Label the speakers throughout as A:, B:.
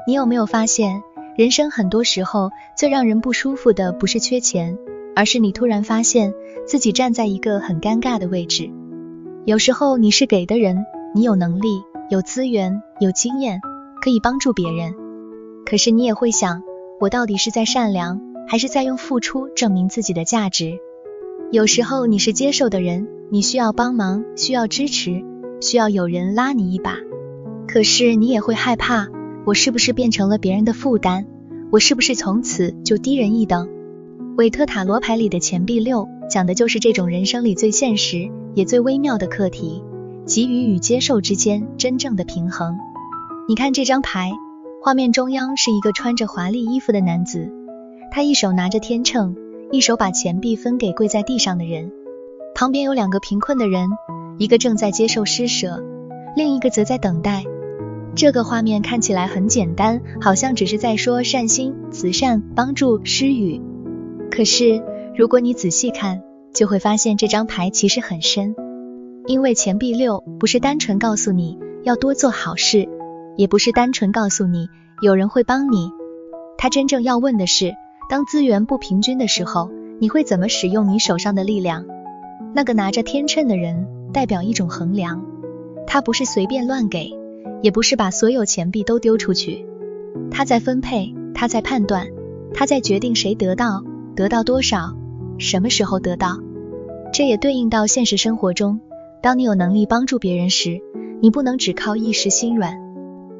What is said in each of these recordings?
A: 你有没有发现，人生很多时候最让人不舒服的不是缺钱，而是你突然发现自己站在一个很尴尬的位置。有时候你是给的人，你有能力、有资源、有经验，可以帮助别人。可是你也会想，我到底是在善良，还是在用付出证明自己的价值？有时候你是接受的人，你需要帮忙，需要支持，需要有人拉你一把。可是你也会害怕，我是不是变成了别人的负担？我是不是从此就低人一等？韦特塔罗牌里的钱币6讲的就是这种人生里最现实也最微妙的课题，给予与接受之间真正的平衡。你看这张牌，画面中央是一个穿着华丽衣服的男子，他一手拿着天秤，一手把钱币分给跪在地上的人。旁边有2个贫困的人，一个正在接受施舍，另一个则在等待。这个画面看起来很简单，好像只是在说善心、慈善、帮助、施予。可是如果你仔细看，就会发现这张牌其实很深。因为钱币6不是单纯告诉你要多做好事，也不是单纯告诉你有人会帮你，它真正要问的是，当资源不平均的时候，你会怎么使用你手上的力量？那个拿着天秤的人代表一种衡量，他不是随便乱给，也不是把所有钱币都丢出去，他在分配，他在判断，他在决定谁得到多少，什么时候得到。这也对应到现实生活中，当你有能力帮助别人时，你不能只靠一时心软，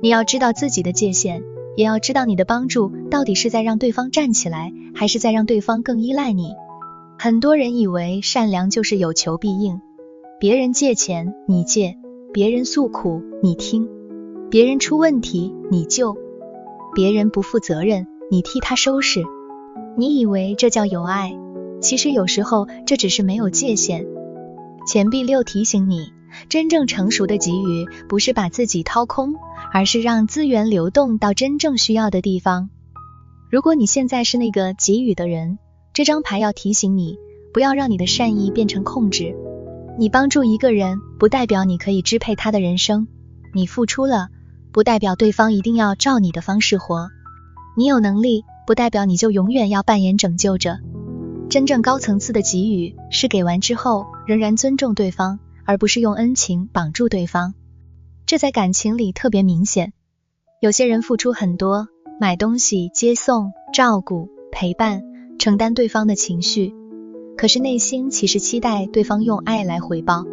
A: 你要知道自己的界限，也要知道你的帮助到底是在让对方站起来，还是在让对方更依赖你。很多人以为善良就是有求必应，别人借钱你借，别人诉苦你听，别人出问题你救，别人不负责任你替他收拾。你以为这叫有爱，其实有时候这只是没有界限。钱币6提醒你，真正成熟的给予不是把自己掏空，而是让资源流动到真正需要的地方。如果你现在是那个给予的人，这张牌要提醒你，不要让你的善意变成控制。你帮助一个人，不代表你可以支配他的人生，你付出了，不代表对方一定要照你的方式活。你有能力，不代表你就永远要扮演拯救者。真正高层次的给予，是给完之后仍然尊重对方，而不是用恩情绑住对方。这在感情里特别明显，有些人付出很多，买东西、接送、照顾、陪伴，承担对方的情绪，可是内心其实期待对方用爱来回报。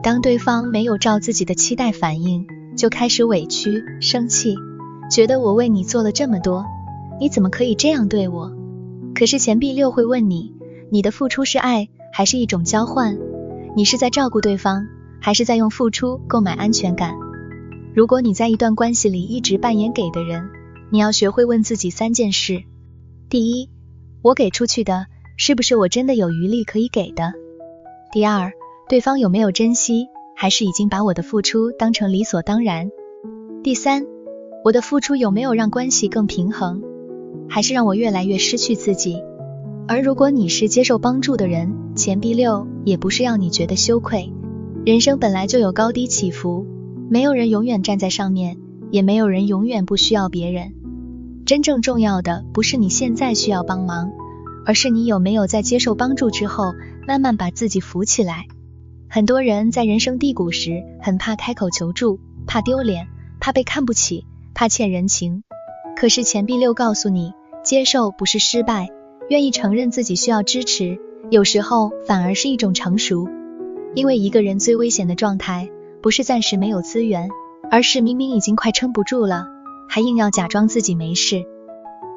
A: 当对方没有照自己的期待反应，就开始委屈、生气，觉得我为你做了这么多，你怎么可以这样对我？可是钱币6会问你，你的付出是爱，还是一种交换？你是在照顾对方，还是在用付出购买安全感？如果你在一段关系里一直扮演给的人，你要学会问自己3件事。第一，我给出去的是不是我真的有余力可以给的？第二，对方有没有珍惜，还是已经把我的付出当成理所当然？第三，我的付出有没有让关系更平衡，还是让我越来越失去自己？而如果你是接受帮助的人，钱币6也不是要你觉得羞愧。人生本来就有高低起伏，没有人永远站在上面，也没有人永远不需要别人。真正重要的不是你现在需要帮忙，而是你有没有在接受帮助之后，慢慢把自己扶起来。很多人在人生低谷时，很怕开口求助，怕丢脸，怕被看不起，怕欠人情。可是钱币6告诉你，接受不是失败，愿意承认自己需要支持，有时候反而是一种成熟。因为一个人最危险的状态，不是暂时没有资源，而是明明已经快撑不住了，还硬要假装自己没事。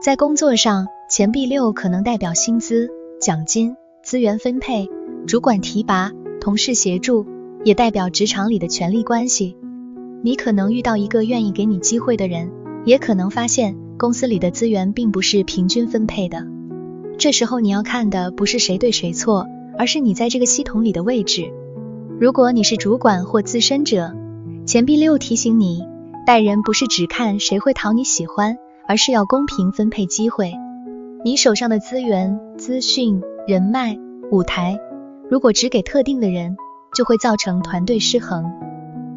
A: 在工作上，钱币6可能代表薪资、奖金、资源分配、主管提拔、同事协助，也代表职场里的权力关系。你可能遇到一个愿意给你机会的人，也可能发现公司里的资源并不是平均分配的。这时候你要看的不是谁对谁错，而是你在这个系统里的位置。如果你是主管或资深者，钱币6提醒你，待人不是只看谁会讨你喜欢，而是要公平分配机会。你手上的资源、资讯、人脉、舞台，如果只给特定的人，就会造成团队失衡。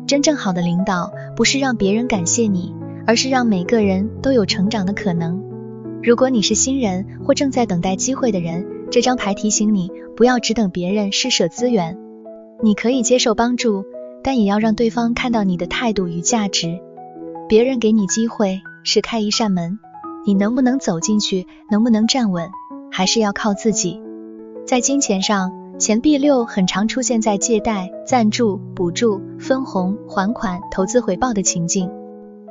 A: 真正好的领导，不是让别人感谢你，而是让每个人都有成长的可能。如果你是新人或正在等待机会的人，这张牌提醒你不要只等别人施舍资源。你可以接受帮助，但也要让对方看到你的态度与价值。别人给你机会是开一扇门，你能不能走进去，能不能站稳，还是要靠自己。在金钱上，钱币6很常出现在借贷、赞助、补助、分红、还款、投资回报的情境。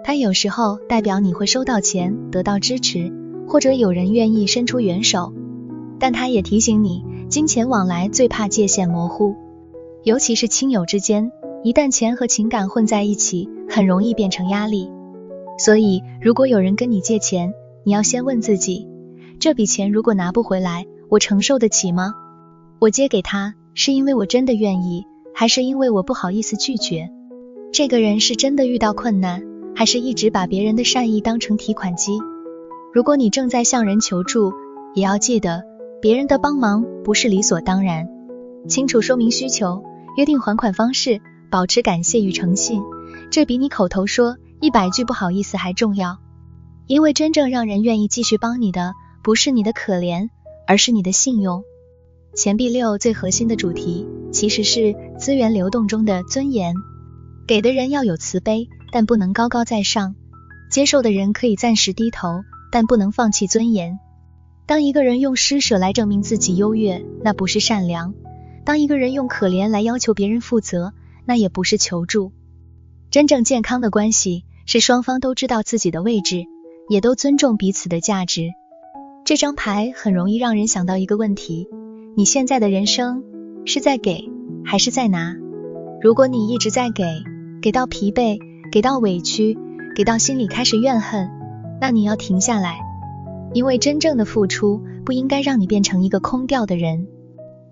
A: 它有时候代表你会收到钱，得到支持，或者有人愿意伸出援手。但它也提醒你，金钱往来最怕界限模糊，尤其是亲友之间，一旦钱和情感混在一起，很容易变成压力。所以，如果有人跟你借钱，你要先问自己，这笔钱如果拿不回来，我承受得起吗？我借给他，是因为我真的愿意，还是因为我不好意思拒绝？这个人是真的遇到困难，还是一直把别人的善意当成提款机？如果你正在向人求助，也要记得，别人的帮忙不是理所当然。清楚说明需求，约定还款方式，保持感谢与诚信，这比你口头说100句不好意思还重要。因为真正让人愿意继续帮你的，不是你的可怜，而是你的信用。钱币6最核心的主题，其实是资源流动中的尊严。给的人要有慈悲，但不能高高在上；接受的人可以暂时低头，但不能放弃尊严。当一个人用施舍来证明自己优越，那不是善良；当一个人用可怜来要求别人负责，那也不是求助。真正健康的关系，是双方都知道自己的位置，也都尊重彼此的价值。这张牌很容易让人想到一个问题，你现在的人生是在给还是在拿？如果你一直在给到疲惫，给到委屈，给到心里开始怨恨，那你要停下来。因为真正的付出不应该让你变成一个空掉的人。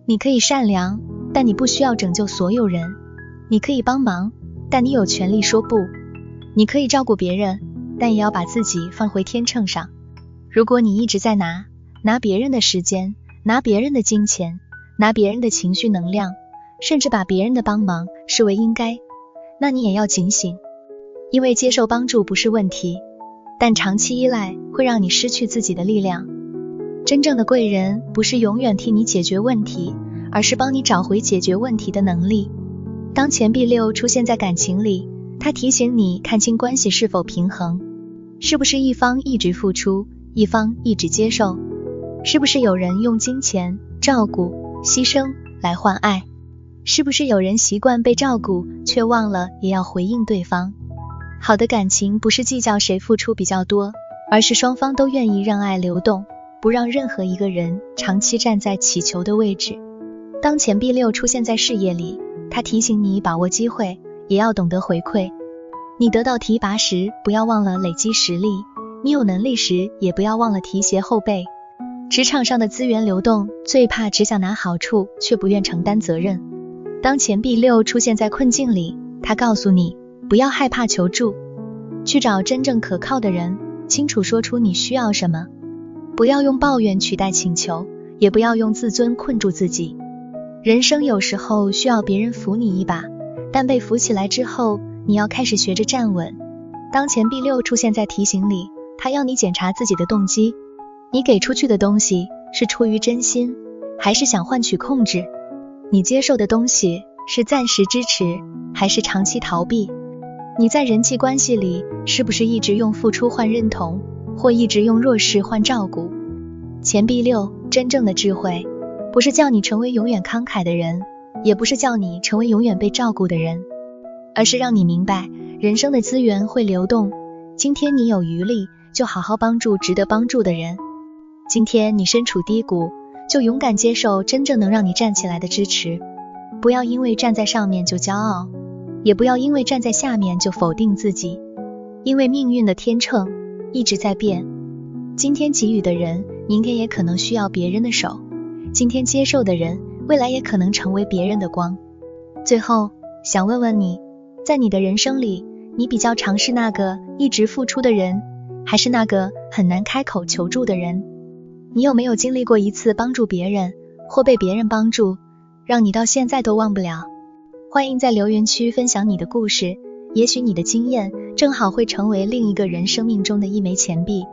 A: 你可以善良，但你不需要拯救所有人。你可以帮忙，但你有权利说不。你可以照顾别人，但也要把自己放回天秤上。如果你一直在拿别人的时间，拿别人的金钱，拿别人的情绪能量，甚至把别人的帮忙视为应该，那你也要警醒。因为接受帮助不是问题，但长期依赖会让你失去自己的力量。真正的贵人不是永远替你解决问题，而是帮你找回解决问题的能力。当钱币6出现在感情里，它提醒你看清关系是否平衡，是不是一方一直付出，一方一直接受，是不是有人用金钱、照顾、牺牲来换爱，是不是有人习惯被照顾，却忘了也要回应对方。好的感情不是计较谁付出比较多，而是双方都愿意让爱流动，不让任何一个人长期站在乞求的位置。当钱币6出现在事业里，它提醒你把握机会，也要懂得回馈。你得到提拔时，不要忘了累积实力；你有能力时，也不要忘了提携后辈。职场上的资源流动，最怕只想拿好处，却不愿承担责任。当钱币6出现在困境里，它告诉你，不要害怕求助，去找真正可靠的人，清楚说出你需要什么。不要用抱怨取代请求，也不要用自尊困住自己。人生有时候需要别人扶你一把，但被扶起来之后，你要开始学着站稳。当钱币6出现在提醒里，它要你检查自己的动机。你给出去的东西是出于真心，还是想换取控制？你接受的东西是暂时支持，还是长期逃避？你在人际关系里是不是一直用付出换认同，或一直用弱势换照顾？钱币6真正的智慧，不是叫你成为永远慷慨的人，也不是叫你成为永远被照顾的人，而是让你明白，人生的资源会流动。今天你有余力，就好好帮助值得帮助的人。今天你身处低谷，就勇敢接受真正能让你站起来的支持。不要因为站在上面就骄傲，也不要因为站在下面就否定自己。因为命运的天秤一直在变，今天给予的人，明天也可能需要别人的手；今天接受的人，未来也可能成为别人的光。最后，想问问你，在你的人生里，你比较常是那个一直付出的人，还是那个很难开口求助的人？你有没有经历过一次帮助别人，或被别人帮助，让你到现在都忘不了？欢迎在留言区分享你的故事，也许你的经验正好会成为另一个人生命中的一枚钱币。